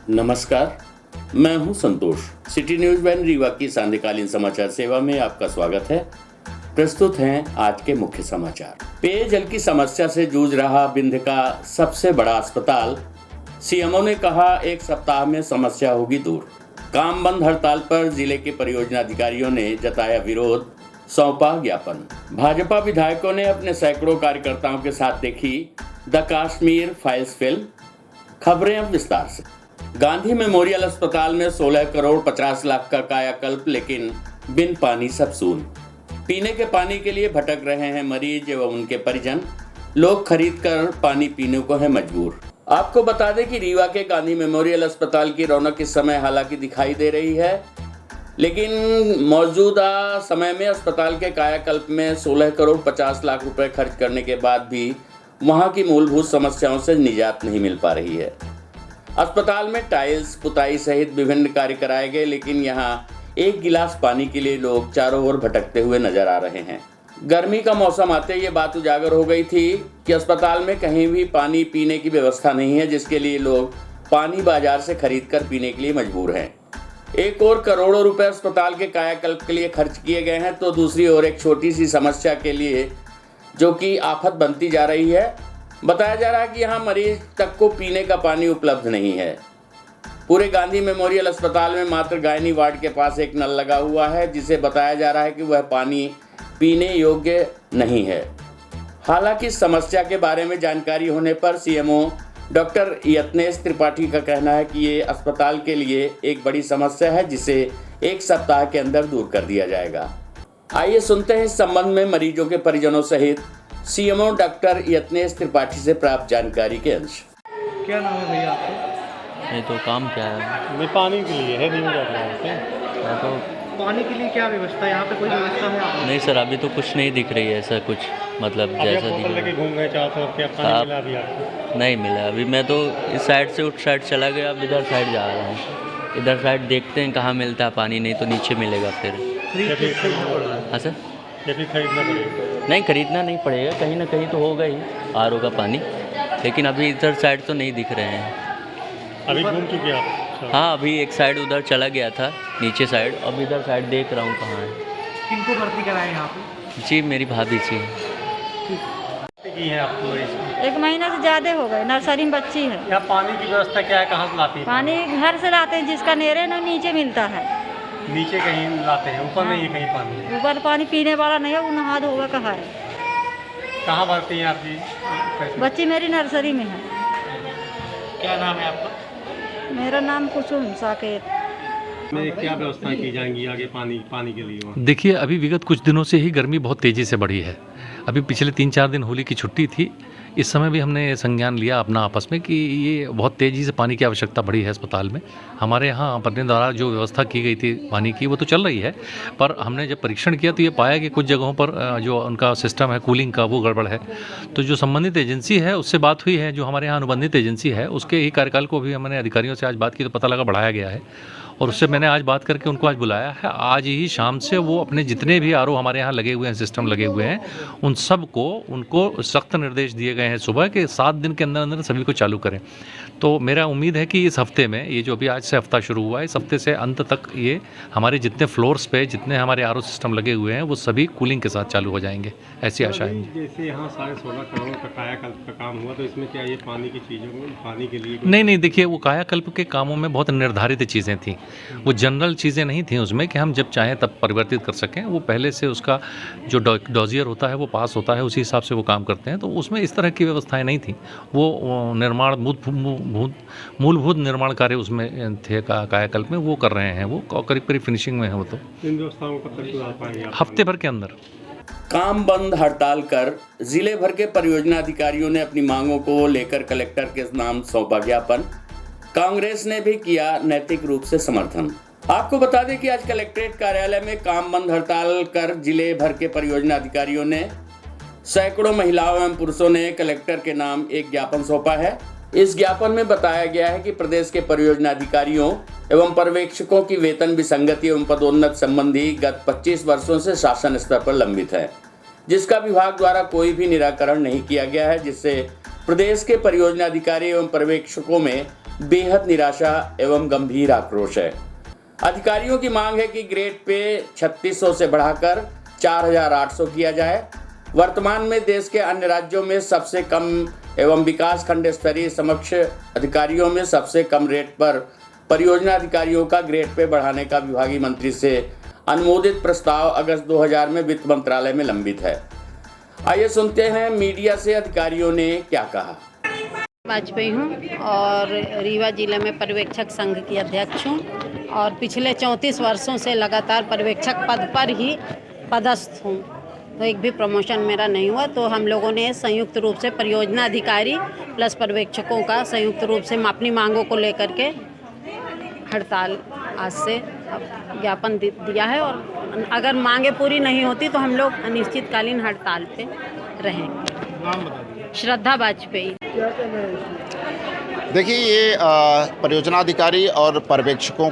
नमस्कार, मैं हूं संतोष। सिटी न्यूज वैन रीवा की सांध्यकालीन समाचार सेवा में आपका स्वागत है। प्रस्तुत हैं आज के मुख्य समाचार। पेयजल की समस्या से जूझ रहा विंध्य का सबसे बड़ा अस्पताल, सीएमओ ने कहा 1 सप्ताह में समस्या होगी दूर। काम बंद हड़ताल पर जिले के परियोजना अधिकारियों ने जताया विरोध, सौंपा ज्ञापन। भाजपा विधायकों ने अपने सैकड़ों कार्यकर्ताओं के साथ देखी द कश्मीर फाइल्स फिल्म। खबरें अब विस्तार से। गांधी मेमोरियल अस्पताल में 16 करोड़ 50 लाख का कायाकल्प, लेकिन बिन पानी सब सून। पीने के पानी के लिए भटक रहे हैं मरीज एवं उनके परिजन। लोग खरीद कर पानी पीने को है मजबूर। आपको बता दें कि रीवा के गांधी मेमोरियल अस्पताल की रौनक इस समय हालांकि दिखाई दे रही है, लेकिन मौजूदा समय में अस्पताल के कायाकल्प में 16 करोड़ 50 लाख रुपए खर्च करने के बाद भी वहां की मूलभूत समस्याओं से निजात नहीं मिल पा रही है। अस्पताल में टाइल्स, पुताई सहित विभिन्न कार्य कराए गए, लेकिन यहां एक गिलास पानी के लिए लोग चारों ओर भटकते हुए नजर आ रहे हैं। गर्मी का मौसम आते ये बात उजागर हो गई थी कि अस्पताल में कहीं भी पानी पीने की व्यवस्था नहीं है, जिसके लिए लोग पानी बाजार से खरीद कर पीने के लिए मजबूर हैं। एक और करोड़ों रुपए अस्पताल के कायाकल्प के लिए खर्च किए गए हैं, तो दूसरी ओर एक छोटी सी समस्या के लिए जो कि आफत बनती जा रही है। बताया जा रहा है कि यहाँ मरीज तक को पीने का पानी उपलब्ध नहीं है। पूरे गांधी मेमोरियल अस्पताल में मात्र गायनी वार्ड के पास एक नल लगा हुआ है, जिसे बताया जा रहा है कि वह पानी पीने योग्य नहीं है। हालांकि इस समस्या के बारे में जानकारी होने पर सीएमओ डॉक्टर यत्नेश त्रिपाठी का कहना है कि ये अस्पताल के लिए एक बड़ी समस्या है, जिसे 1 सप्ताह के अंदर दूर कर दिया जाएगा। आइए सुनते हैं इस संबंध में मरीजों के परिजनों सहित सीएमओ डॉक्टर यत्नेश त्रिपाठी से प्राप्त जानकारी के अंश। क्या नाम है भैया आपका? नहीं तो काम क्या है? मैं पानी के लिए है, नहीं मैं तो पानी के लिए क्या व्यवस्था है यहाँ पे? कोई व्यवस्था है आपको? नहीं सर, अभी तो कुछ नहीं दिख रही है ऐसा कुछ, मतलब जैसा दिख लेके रहा घूम गए चारों तरफ, क्या पानी मिला अभी आपको? नहीं मिला अभी। मैं तो इस साइड से उस साइड चला गया, अब इधर साइड जा रहा हूँ। इधर साइड देखते हैं कहाँ मिलता है पानी, नहीं तो नीचे मिलेगा फिर। हाँ सर, या फिर खरीदना पड़ेगा? नहीं खरीदना नहीं पड़ेगा, कहीं ना कहीं तो होगा ही आरओ का पानी, लेकिन अभी इधर साइड तो नहीं दिख रहे हैं। अभी घूम चुके आप? हाँ, अभी एक साइड उधर चला गया था नीचे साइड, अब इधर साइड देख रहा हूँ कहाँ है। किनको भर्ती कराए यहाँ पे? जी मेरी भाभी जी। की है आपको? 1 महीना से ज़्यादा हो गए। नर्सरी में बच्ची है। यहाँ पानी की व्यवस्था क्या है? कहाँ से लाती है पानी घर से लाते हैं, जिसका नेरे ना नीचे मिलता है। नीचे कहीं लाते हैं, ऊपर नहीं है कहीं पानी? ऊपर पानी पीने वाला नहीं है, वो नहा धोगा कहाँ है। कहाँ भरती है आपकी बच्ची मेरी नर्सरी में है। क्या नाम है आपका? मेरा नाम कुसुम साकेत। में क्या व्यवस्था की जाएंगी आगे पानी के लिए? देखिए, अभी विगत कुछ दिनों से ही गर्मी बहुत तेज़ी से बढ़ी है। अभी पिछले 3-4 दिन होली की छुट्टी थी, इस समय भी हमने संज्ञान लिया अपना आपस में कि ये बहुत तेज़ी से पानी की आवश्यकता बढ़ी है अस्पताल में। हमारे यहाँ अपने द्वारा जो व्यवस्था की गई थी पानी की, वो तो चल रही है, पर हमने जब परीक्षण किया तो ये पाया कि कुछ जगहों पर जो उनका सिस्टम है कूलिंग का, वो गड़बड़ है। तो जो संबंधित एजेंसी है उससे बात हुई है, जो हमारे यहाँ अनुबंधित एजेंसी है उसके ही कार्यकाल को भी हमने अधिकारियों से आज बात की तो पता लगा बढ़ाया गया है, और उससे मैंने आज बात करके उनको आज बुलाया है। आज ही शाम से वो अपने जितने भी आरओ हमारे यहाँ लगे हुए हैं, सिस्टम लगे हुए हैं, उन सब को उनको सख्त निर्देश दिए गए हैं सुबह के 7 दिन के अंदर अंदर सभी को चालू करें। तो मेरा उम्मीद है कि इस हफ्ते में, ये जो अभी आज से हफ्ता शुरू हुआ है, इस हफ्ते से अंत तक ये हमारे जितने फ्लोर्स पे जितने हमारे आरओ सिस्टम लगे हुए हैं वो सभी कूलिंग के साथ चालू हो जाएंगे, ऐसी आशा है। जैसे यहाँ 16.5 करोड़ का कायाकल्प का काम हुआ, तो इसमें क्या ये पानी की चीज़ों में पानी के लिए? नहीं, देखिए, वो कायाकल्प के कामों में बहुत निर्धारित चीज़ें थी, वो जनरल चीज़ें नहीं थी उसमें कि हम जब चाहें तब परिवर्तित कर सकें। वो पहले से उसका जो डॉजियर होता है वो पास होता है, उसी हिसाब से वो काम करते हैं, तो उसमें इस तरह की व्यवस्थाएं नहीं थी। वो निर्माण मूलभूत निर्माण कार्य उसमें थे कायाकल्प में, वो कर रहे हैं, वो करीब फिनिशिंग में है। वो तो इन व्यवस्थाओं को कब तक सुधार पाएंगे? हफ्ते भर के अंदर। काम बंद हड़ताल कर जिले भर के परियोजना अधिकारियों ने अपनी मांगों को लेकर कलेक्टर के नाम सौंपा ज्ञापन। कांग्रेस ने भी किया नैतिक रूप से समर्थन। आपको बता दें कि आज कलेक्ट्रेट कार्यालय में काम बंद हड़ताल कर जिले भर के परियोजना अधिकारियों ने, सैकड़ों महिलाओं एवं पुरुषों ने कलेक्टर के नाम एक ज्ञापन सौंपा है। इस ज्ञापन में बताया गया है कि प्रदेश के परियोजना अधिकारियों एवं पर्यवेक्षकों की वेतन विसंगति एवं पदोन्नति संबंधी गत 25 वर्षों से शासन स्तर पर लंबित है, जिसका विभाग द्वारा कोई भी निराकरण नहीं किया गया है, जिससे प्रदेश के परियोजना अधिकारी एवं पर्यवेक्षकों में बेहद निराशा एवं गंभीर आक्रोश है। अधिकारियों की मांग है कि ग्रेड पे 3600 से बढ़ाकर 4800 किया जाए। वर्तमान में देश के अन्य राज्यों में सबसे कम एवं विकास खंड स्तरीय समक्ष अधिकारियों में सबसे कम रेट पर परियोजना अधिकारियों का ग्रेड पे बढ़ाने का विभागीय मंत्री से अनुमोदित प्रस्ताव अगस्त 2000 में वित्त मंत्रालय में लंबित है। आइए सुनते हैं मीडिया से अधिकारियों ने क्या कहा। वाजपेयी हूँ और रीवा जिले में पर्यवेक्षक संघ की अध्यक्ष हूँ और पिछले 34 वर्षों से लगातार पर्यवेक्षक पद पर ही पदस्थ हूँ। तो एक भी प्रमोशन मेरा नहीं हुआ, तो हम लोगों ने संयुक्त रूप से परियोजना अधिकारी प्लस पर्यवेक्षकों का संयुक्त रूप से अपनी मांगों को लेकर के हड़ताल आज से ज्ञापन दिया है और अगर मांगे पूरी नहीं होती तो हम लोग अनिश्चितकालीन हड़ताल पे रहेंगे। श्रद्धा वाजपेयी। देखिए, ये परियोजना अधिकारी और पर्यवेक्षकों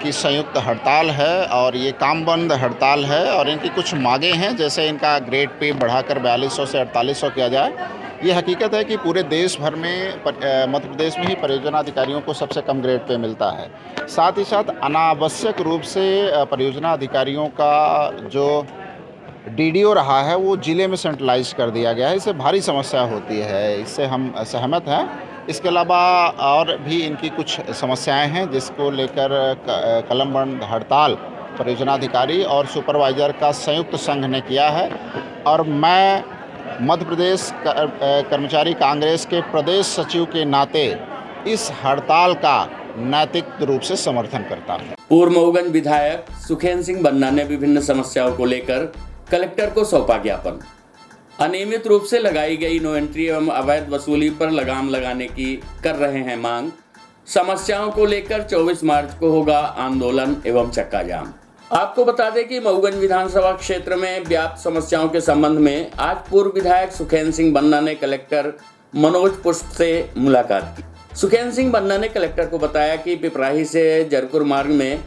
की संयुक्त हड़ताल है और ये काम बंद हड़ताल है और इनकी कुछ मांगे हैं, जैसे इनका ग्रेड पे बढ़ाकर 4200 से 4800 किया जाए। ये हकीकत है कि पूरे देश भर में मध्य प्रदेश में ही परियोजना अधिकारियों को सबसे कम ग्रेड पे मिलता है। साथ ही साथ अनावश्यक रूप से परियोजना अधिकारियों का जो डीडीओ रहा है वो ज़िले में सेंट्रलाइज कर दिया गया है। इससे भारी समस्या होती है, इससे हम सहमत हैं। इसके अलावा और भी इनकी कुछ समस्याएं हैं जिसको लेकर कलम बंद हड़ताल परियोजना अधिकारी और सुपरवाइज़र का संयुक्त संघ ने किया है और मैं मध्य प्रदेश कर्मचारी कांग्रेस के प्रदेश सचिव के नाते इस हड़ताल का नैतिक रूप से समर्थन करता हूँ। पूर्व मऊगंज विधायक सुखेंद्र सिंह बन्ना ने विभिन्न समस्याओं को लेकर कलेक्टर को सौंपा ज्ञापन। अनियमित रूप से लगाई गई नो एंट्री एवं अवैध वसूली पर लगाम लगाने की कर रहे हैं मांग। समस्याओं को लेकर 24 मार्च को होगा आंदोलन एवं चक्का जाम। आपको बता दें कि मऊगंज विधानसभा क्षेत्र में व्याप्त समस्याओं के संबंध में आज पूर्व विधायक सुखेंद्र सिंह बन्ना ने कलेक्टर मनोज पुष्प से मुलाकात की। सुखेंद्र सिंह बन्ना ने कलेक्टर को बताया कि पिपराही से जरकुर मार्ग में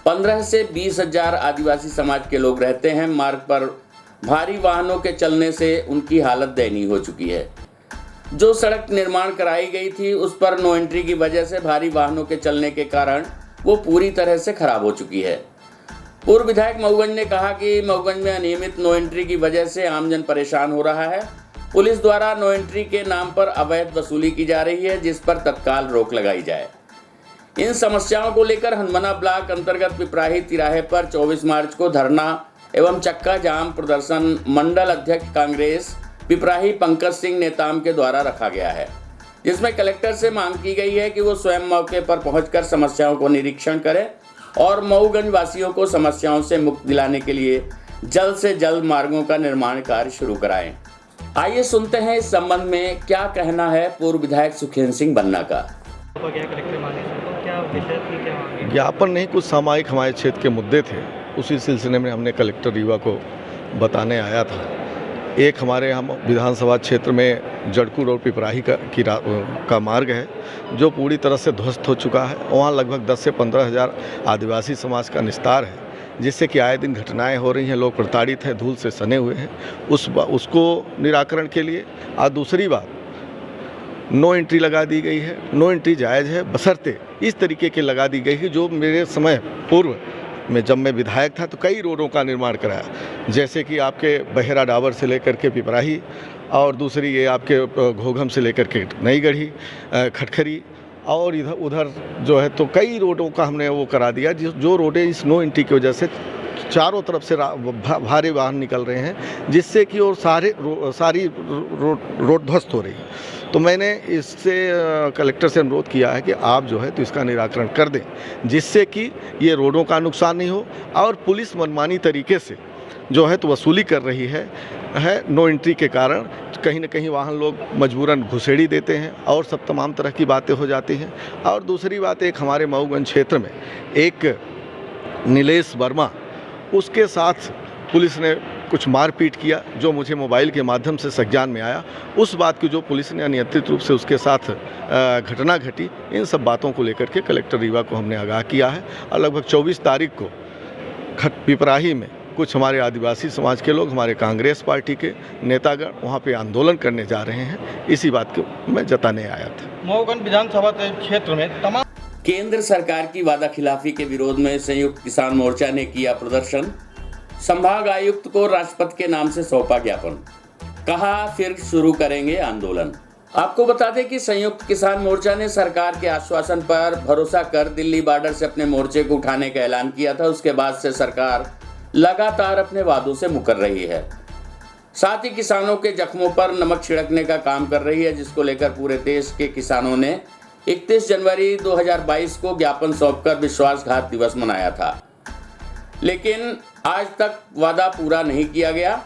15 से 20 हजार आदिवासी समाज के लोग रहते हैं। मार्ग पर भारी वाहनों के चलने से उनकी हालत दयनीय हो चुकी है। जो सड़क निर्माण कराई गई थी उस पर नो एंट्री की वजह से भारी वाहनों के चलने के कारण वो पूरी तरह से खराब हो चुकी है। पूर्व विधायक मऊगंज ने कहा कि मऊगंज में अनियमित नो एंट्री की वजह से आमजन परेशान हो रहा है। पुलिस द्वारा नो एंट्री के नाम पर अवैध वसूली की जा रही है, जिस पर तत्काल रोक लगाई जाए। इन समस्याओं को लेकर हनुमाना ब्लॉक अंतर्गत पिपराही तिराहे पर 24 मार्च को धरना एवं चक्का जाम प्रदर्शन मंडल अध्यक्ष कांग्रेस पिपराही पंकज सिंह नेताम के द्वारा रखा गया है, जिसमें कलेक्टर से मांग की गई है कि वो स्वयं मौके पर पहुंचकर समस्याओं को निरीक्षण करें और मऊगंज वासियों को समस्याओं से मुक्त दिलाने के लिए जल्द से जल्द मार्गों का निर्माण कार्य शुरू कराएं। आइए सुनते हैं इस संबंध में क्या कहना है पूर्व विधायक सुखेंद्र सिंह बन्ना का। ज्ञापन नहीं, कुछ सामायिक हमारे क्षेत्र के मुद्दे थे, उसी सिलसिले में हमने कलेक्टर रीवा को बताने आया था। एक हमारे हम विधानसभा क्षेत्र में जड़कुर और पिपराही का मार्ग है जो पूरी तरह से ध्वस्त हो चुका है। वहाँ लगभग 10 से 15 हज़ार आदिवासी समाज का निस्तार है, जिससे कि आए दिन घटनाएं हो रही हैं, लोग प्रताड़ित हैं, धूल से सने हुए हैं। उसको निराकरण के लिए आज दूसरी बात नो एंट्री लगा दी गई है। नो एंट्री जायज़ है बशर्ते इस तरीके की लगा दी गई है जो मेरे समय पूर्व में जब मैं विधायक था तो कई रोडों का निर्माण कराया, जैसे कि आपके बहेरा डाबर से लेकर के पिपराही और दूसरी ये आपके घोघम से लेकर के नई गढ़ी खटखरी और इधर उधर जो है तो कई रोडों का हमने वो करा दिया जो रोडें इस नो एंट्री की वजह से चारों तरफ से भारी वाहन निकल रहे हैं, जिससे कि और सारी रोड ध्वस्त हो रही है। तो मैंने इससे कलेक्टर से अनुरोध किया है कि आप जो है तो इसका निराकरण कर दें, जिससे कि ये रोडों का नुकसान नहीं हो और पुलिस मनमानी तरीके से जो है तो वसूली कर रही है नो एंट्री के कारण कहीं न कहीं वाहन लोग मजबूरन घुसेड़ी देते हैं और सब तमाम तरह की बातें हो जाती हैं। और दूसरी बात, एक हमारे मऊगंज क्षेत्र में एक नीलेश वर्मा, उसके साथ पुलिस ने कुछ मारपीट किया जो मुझे मोबाइल के माध्यम से संज्ञान में आया। उस बात की जो पुलिस ने अनियंत्रित रूप से उसके साथ घटना घटी, इन सब बातों को लेकर के कलेक्टर रीवा को हमने आगाह किया है और लगभग 24 तारीख को पिपराही में कुछ हमारे आदिवासी समाज के लोग, हमारे कांग्रेस पार्टी के नेतागण वहाँ पे आंदोलन करने जा रहे हैं। इसी बात को मैं जताने आया था। मऊगंज विधानसभा क्षेत्र में तमाम केंद्र सरकार की वादा खिलाफी के विरोध में संयुक्त किसान मोर्चा ने किया प्रदर्शन। संभाग आयुक्त को राष्ट्रपति के नाम से सौंपा ज्ञापन, कहा फिर शुरू करेंगे आंदोलन। आपको बता दें कि संयुक्त किसान मोर्चा ने सरकार के आश्वासन पर भरोसा कर दिल्ली बॉर्डर से अपने मोर्चे को उठाने का ऐलान किया था। उसके बाद से सरकार लगातार अपने वादों से मुकर रही है, साथ ही किसानों के जख्मों पर नमक छिड़कने का काम कर रही है, जिसको लेकर पूरे देश के किसानों ने 31 जनवरी 2022 को ज्ञापन सौंपकर विश्वासघात दिवस मनाया था, लेकिन आज तक वादा पूरा नहीं किया गया।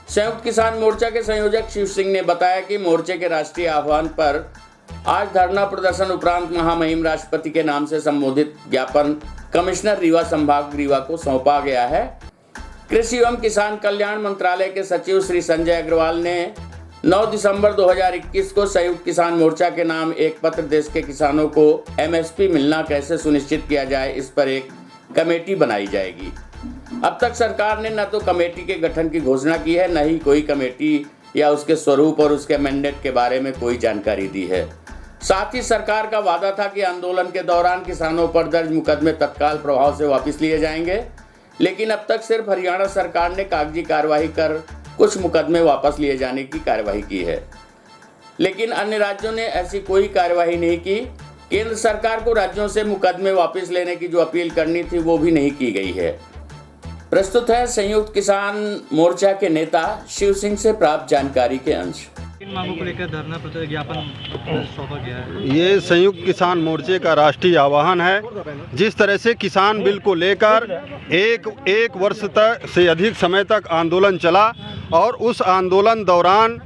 संयुक्त किसान मोर्चा के संयोजक शिव सिंह ने बताया कि मोर्चे के राष्ट्रीय आह्वान पर आज धरना प्रदर्शन उपरांत महामहिम राष्ट्रपति के नाम से संबोधित ज्ञापन कमिश्नर रीवा संभाग रीवा को सौंपा गया है। कृषि एवं किसान कल्याण मंत्रालय के सचिव श्री संजय अग्रवाल ने 9 दिसंबर 2021 को संयुक्त किसान मोर्चा के नाम एक पत्र देश के किसानों को एमएसपी मिलना कैसे सुनिश्चित किया जाए, इस पर एक कमेटी बनाई जाएगी। अब तक सरकार ने न तो कमेटी के गठन की घोषणा की है, न ही कोई कमेटी या उसके स्वरूप और उसके मैंडेट के बारे में कोई जानकारी दी है। साथ ही सरकार का वादा था कि आंदोलन के दौरान किसानों पर दर्ज मुकदमे तत्काल प्रभाव से वापस लिए जाएंगे, लेकिन अब तक सिर्फ हरियाणा सरकार ने कागजी कार्रवाई कर कुछ मुकदमे वापस लिए जाने की कार्रवाई की है, लेकिन अन्य राज्यों ने ऐसी कोई कार्रवाई नहीं की। केंद्र सरकार को राज्यों से मुकदमे वापस लेने की जो अपील करनी थी वो भी नहीं की गई है। प्रस्तुत है संयुक्त किसान मोर्चा के नेता शिव सिंह से प्राप्त जानकारी के अंश। इन मांगों को लेकर धरना प्रदर्शन ज्ञापन सौंपा गया है। ये संयुक्त किसान मोर्चे का राष्ट्रीय आह्वान है। जिस तरह से किसान बिल को लेकर एक वर्ष तक से अधिक समय तक आंदोलन चला और उस आंदोलन दौरान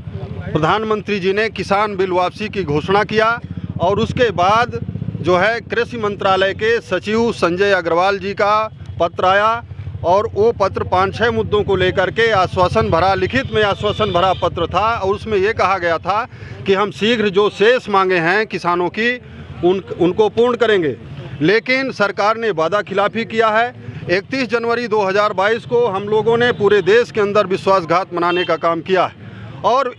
प्रधानमंत्री जी ने किसान बिल वापसी की घोषणा किया और उसके बाद जो है कृषि मंत्रालय के सचिव संजय अग्रवाल जी का पत्र आया और वो पत्र 5-6 मुद्दों को लेकर के आश्वासन भरा, लिखित में आश्वासन भरा पत्र था और उसमें ये कहा गया था कि हम शीघ्र जो शेष मांगे हैं किसानों की उनको पूर्ण करेंगे। लेकिन सरकार ने वादा खिलाफी किया है। 31 जनवरी 2022 को हम लोगों ने पूरे देश के अंदर विश्वासघात मनाने का काम किया है और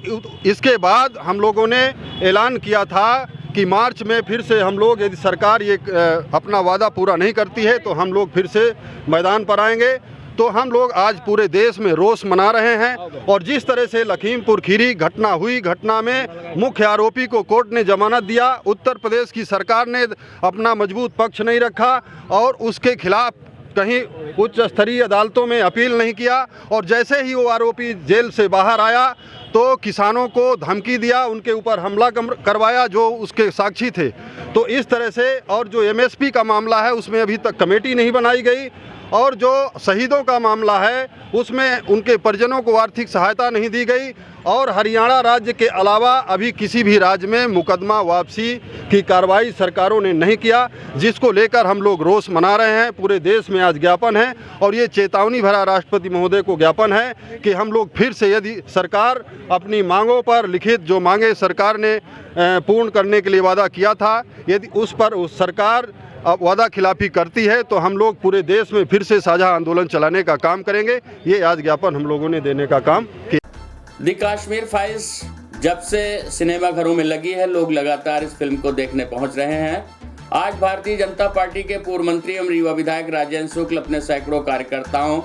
इसके बाद हम लोगों ने ऐलान किया था कि मार्च में फिर से हम लोग, यदि सरकार ये अपना वादा पूरा नहीं करती है तो हम लोग फिर से मैदान पर आएंगे। तो हम लोग आज पूरे देश में रोष मना रहे हैं और जिस तरह से लखीमपुर खीरी घटना हुई, घटना में मुख्य आरोपी को कोर्ट ने जमानत दिया, उत्तर प्रदेश की सरकार ने अपना मजबूत पक्ष नहीं रखा और उसके खिलाफ कहीं उच्च स्तरीय अदालतों में अपील नहीं किया और जैसे ही वो आरोपी जेल से बाहर आया तो किसानों को धमकी दिया, उनके ऊपर हमला करवाया जो उसके साक्षी थे। तो इस तरह से, और जो एमएसपी का मामला है उसमें अभी तक कमेटी नहीं बनाई गई और जो शहीदों का मामला है उसमें उनके परिजनों को आर्थिक सहायता नहीं दी गई और हरियाणा राज्य के अलावा अभी किसी भी राज्य में मुकदमा वापसी की कार्रवाई सरकारों ने नहीं किया, जिसको लेकर हम लोग रोष मना रहे हैं। पूरे देश में आज ज्ञापन है और ये चेतावनी भरा राष्ट्रपति महोदय को ज्ञापन है कि हम लोग फिर से, यदि सरकार अपनी मांगों पर, लिखित जो मांगे सरकार ने पूर्ण करने के लिए वादा किया था, यदि उस पर सरकार अब वादा खिलाफी करती है तो हम लोग पूरे देश में फिर से साझा आंदोलन चलाने का काम करेंगे। ये आज ज्ञापन हम लोगों ने देने का काम किया। द कश्मीर फाइल्स जब से सिनेमा घरों में लगी है, लोग लगातार इस फिल्म को देखने पहुंच रहे हैं। आज भारतीय जनता पार्टी के पूर्व मंत्री एवं रीवा विधायक राजेंद्र शुक्ल अपने सैकड़ों कार्यकर्ताओं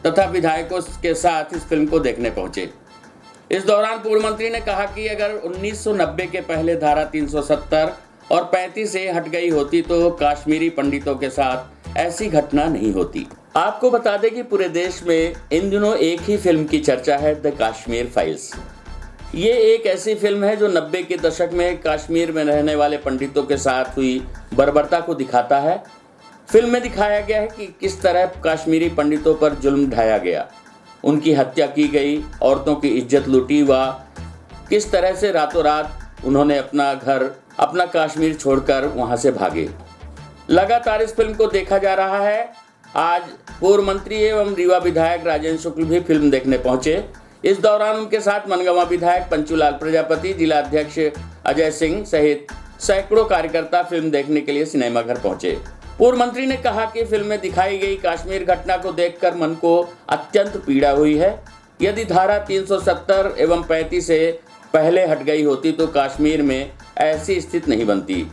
तथा विधायकों के साथ इस फिल्म को देखने पहुंचे। इस दौरान पूर्व मंत्री ने कहा कि अगर 1990 के पहले धारा 370 और 35 से हट गई होती तो कश्मीरी पंडितों के साथ ऐसी घटना नहीं होती। आपको बता दें कि पूरे देश में इन दिनों एक ही फिल्म की चर्चा है, द कश्मीर फाइल्स। ये एक ऐसी फिल्म है जो 90 के दशक में कश्मीर में रहने वाले पंडितों के साथ हुई बर्बरता को दिखाता है। फिल्म में दिखाया गया है कि किस तरह कश्मीरी पंडितों पर जुल्म ढाया गया, उनकी हत्या की गई, औरतों की इज्जत लूटी व किस तरह से रातों रात उन्होंने अपना घर, अपना कश्मीर छोड़कर वहां से भागे। लगातार इस फिल्म को देखा जा रहा है। आज पूर्व मंत्री एवं रीवा विधायक राजेंद्र शुक्ल भी फिल्म देखने पहुंचे। इस दौरान उनके साथ मनगांव विधायक पंचूलाल प्रजापति, जिला अध्यक्ष अजय सिंह सहित सैकड़ों कार्यकर्ता फिल्म देखने के लिए सिनेमा घर पहुंचे। पूर्व मंत्री ने कहा कि फिल्म में दिखाई गई कश्मीर घटना को देखकर मन को अत्यंत पीड़ा हुई है। यदि धारा 370 एवं 35 से पहले हट गई होती तो कश्मीर में ऐसी स्थिति नहीं बनती।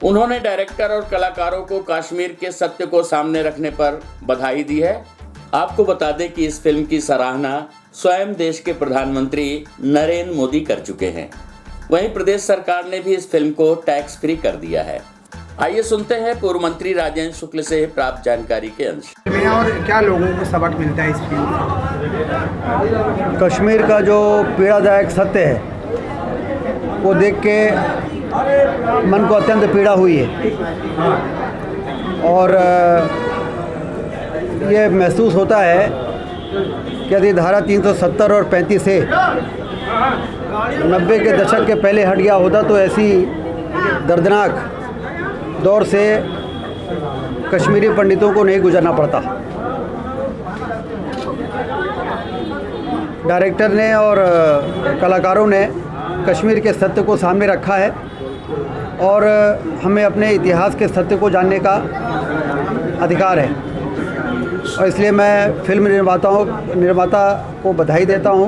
उन्होंने डायरेक्टर और कलाकारों को कश्मीर के सत्य को सामने रखने पर बधाई दी है। आपको बता दें कि इस फिल्म की सराहना स्वयं देश के प्रधानमंत्री नरेंद्र मोदी कर चुके हैं। वहीं प्रदेश सरकार ने भी इस फिल्म को टैक्स फ्री कर दिया है। आइए सुनते हैं पूर्व मंत्री राजेंद्र शुक्ल से प्राप्त जानकारी के अंश। और क्या लोगों को सबक मिलता है इस फिल्म से? कश्मीर का जो पीड़ादायक सत्य है वो देख के मन को अत्यंत पीड़ा हुई है और ये महसूस होता है कि यदि धारा 370 और 35 से 90 के दशक के पहले हट गया होता तो ऐसी दर्दनाक दौर से कश्मीरी पंडितों को नहीं गुजरना पड़ता। डायरेक्टर ने और कलाकारों ने कश्मीर के सत्य को सामने रखा है और हमें अपने इतिहास के सत्य को जानने का अधिकार है और इसलिए मैं फिल्म निर्माता को बधाई देता हूं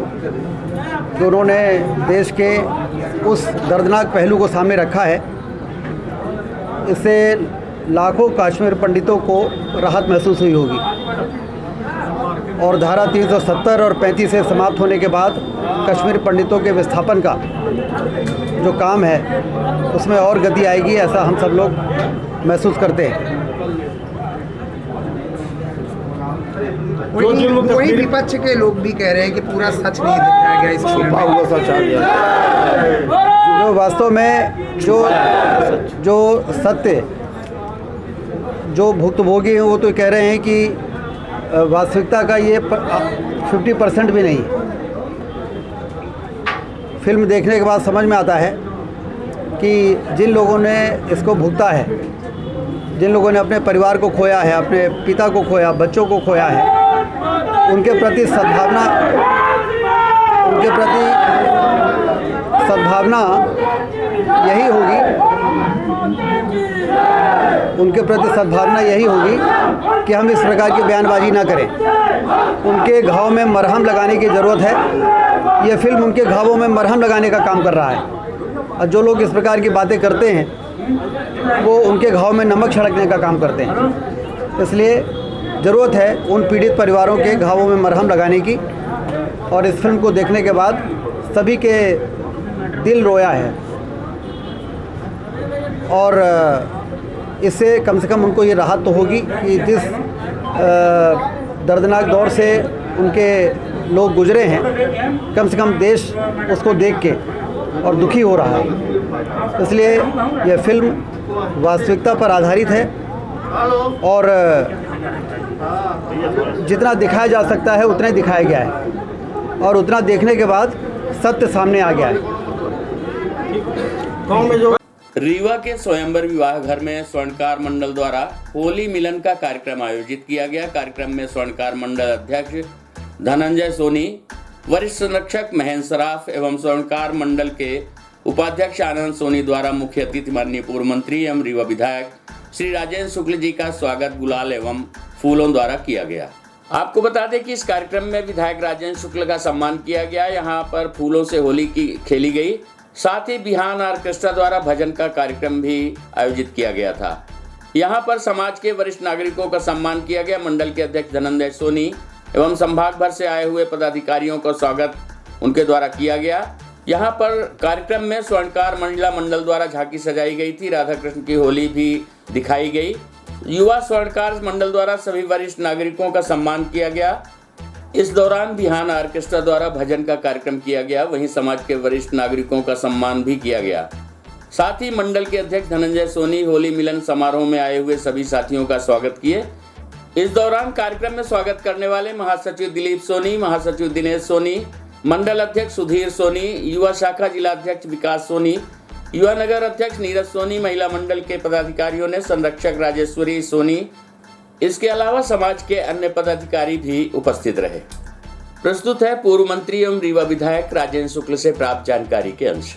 कि उन्होंने देश के उस दर्दनाक पहलू को सामने रखा है। इससे लाखों कश्मीर पंडितों को राहत महसूस हुई होगी और धारा 370 और 35 से समाप्त होने के बाद कश्मीर पंडितों के विस्थापन का जो काम है उसमें और गति आएगी, ऐसा हम सब लोग महसूस करते हैं। वही विपक्ष के लोग भी कह रहे हैं कि पूरा सच नहीं दिखाया गया इस फिल्म में। सच आ गया जो वास्तव में जो सत्य जो भुक्तभोगी हैं वो तो कह रहे हैं कि वास्तविकता का ये 50% भी नहीं। फिल्म देखने के बाद समझ में आता है कि जिन लोगों ने इसको भुगता है, जिन लोगों ने अपने परिवार को खोया है, अपने पिता को खोया, बच्चों को खोया है, उनके प्रति सद्भावना यही होगी कि हम इस प्रकार की बयानबाजी ना करें। उनके घाव में मरहम लगाने की ज़रूरत है। ये फिल्म उनके घावों में मरहम लगाने का काम कर रहा है और जो लोग इस प्रकार की बातें करते हैं वो उनके घाव में नमक छिड़कने का काम करते हैं। इसलिए ज़रूरत है उन पीड़ित परिवारों के घावों में मरहम लगाने की और इस फिल्म को देखने के बाद सभी के दिल रोया है और इससे कम से कम उनको ये राहत तो होगी कि जिस दर्दनाक दौर से उनके लोग गुजरे हैं, कम से कम देश उसको देख के और दुखी हो रहा है। इसलिए यह फिल्म वास्तविकता पर आधारित है और जितना दिखाया जा सकता है उतना ही दिखाया गया है और उतना देखने के बाद सत्य सामने आ गया है। रीवा के स्वयंवर विवाह घर में स्वर्णकार मंडल द्वारा होली मिलन का कार्यक्रम आयोजित किया गया। कार्यक्रम में स्वर्णकार मंडल अध्यक्ष धनंजय सोनी, वरिष्ठ संरक्षक महेंद्र सराफ एवं स्वर्णकार मंडल के उपाध्यक्ष आनंद सोनी द्वारा मुख्य अतिथि माननीय पूर्व मंत्री एवं रीवा विधायक श्री राजेंद्र शुक्ल जी का स्वागत गुलाल एवं फूलों द्वारा किया गया। आपको बता दें कि इस कार्यक्रम में विधायक राजेंद्र शुक्ल का सम्मान किया गया। यहाँ पर फूलों से होली की खेली गई। साथ ही बिहान ऑर्केस्ट्रा द्वारा भजन का कार्यक्रम भी आयोजित किया गया था। यहाँ पर समाज के वरिष्ठ नागरिकों का सम्मान किया गया। मंडल के अध्यक्ष धनंजय सोनी एवं संभाग भर से आए हुए पदाधिकारियों का स्वागत उनके द्वारा किया गया। यहाँ पर कार्यक्रम में स्वर्णकार महिला मंडल द्वारा झांकी सजाई गई थी। राधा कृष्ण की होली भी दिखाई गई। युवा स्वर्णकार मंडल द्वारा सभी वरिष्ठ नागरिकों का सम्मान किया गया। इस दौरान बिहान ऑर्केस्ट्रा द्वारा भजन का कार्यक्रम किया गया। वहीं समाज के वरिष्ठ नागरिकों का सम्मान भी किया गया। साथ ही मंडल के अध्यक्ष धनंजय सोनी होली मिलन समारोह में आए हुए सभी साथियों का स्वागत किए। इस दौरान कार्यक्रम में स्वागत करने वाले महासचिव दिलीप सोनी, महासचिव दिनेश सोनी, मंडल अध्यक्ष सुधीर सोनी, युवा शाखा जिला अध्यक्ष विकास सोनी, युवा नगर अध्यक्ष नीरज सोनी, महिला मंडल के पदाधिकारियों ने संरक्षक राजेश्वरी सोनी, इसके अलावा समाज के अन्य पदाधिकारी भी उपस्थित रहे। प्रस्तुत है पूर्व मंत्री एवं रीवा विधायक राजेंद्र शुक्ल से प्राप्त जानकारी के अंश।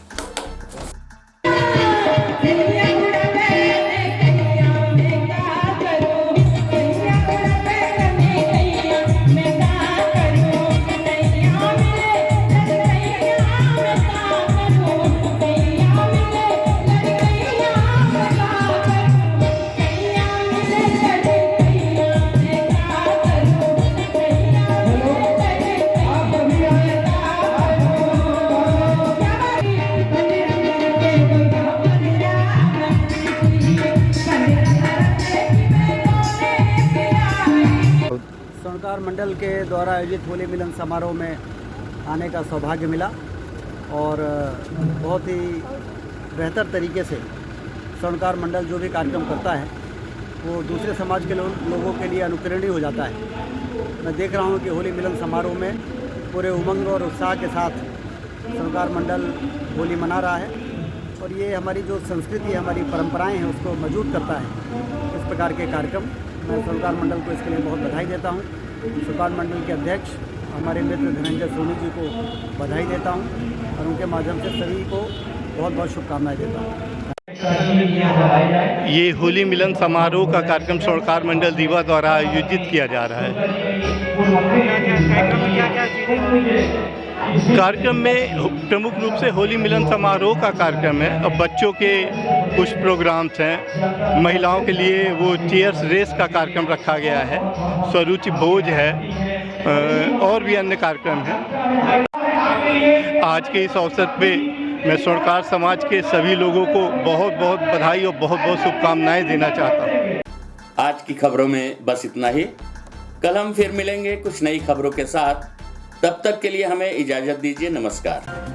मंडल के द्वारा आयोजित होली मिलन समारोह में आने का सौभाग्य मिला और बहुत ही बेहतर तरीके से स्वर्णकार मंडल जो भी कार्यक्रम करता है वो दूसरे समाज के लोगों के लिए अनुकरणीय हो जाता है। मैं देख रहा हूँ कि होली मिलन समारोह में पूरे उमंग और उत्साह के साथ स्वर्णकार मंडल होली मना रहा है और ये हमारी जो संस्कृति है, हमारी परंपराएं हैं, उसको मजबूत करता है इस प्रकार के कार्यक्रम। मैं स्वर्णकार मंडल को इसके लिए बहुत बधाई देता हूँ। स्वर्णकार मंडल के अध्यक्ष हमारे मित्र धनंजय सोनी जी को बधाई देता हूँ और उनके माध्यम से सभी को बहुत बहुत शुभकामनाएं देता हूँ। ये होली मिलन समारोह का कार्यक्रम स्वर्णकार मंडल रीवा द्वारा आयोजित किया जा रहा है। कार्यक्रम में प्रमुख रूप से होली मिलन समारोह का कार्यक्रम है। अब बच्चों के कुछ प्रोग्राम्स हैं, महिलाओं के लिए वो चेयर्स रेस का कार्यक्रम रखा गया है, स्वरुचि भोज है और भी अन्य कार्यक्रम हैं। आज के इस अवसर पे मैं स्वर्णकार समाज के सभी लोगों को बहुत बहुत बधाई और बहुत बहुत शुभकामनाएं देना चाहता हूँ। आज की खबरों में बस इतना ही। कल हम फिर मिलेंगे कुछ नई खबरों के साथ। तब तक के लिए हमें इजाजत दीजिए। नमस्कार।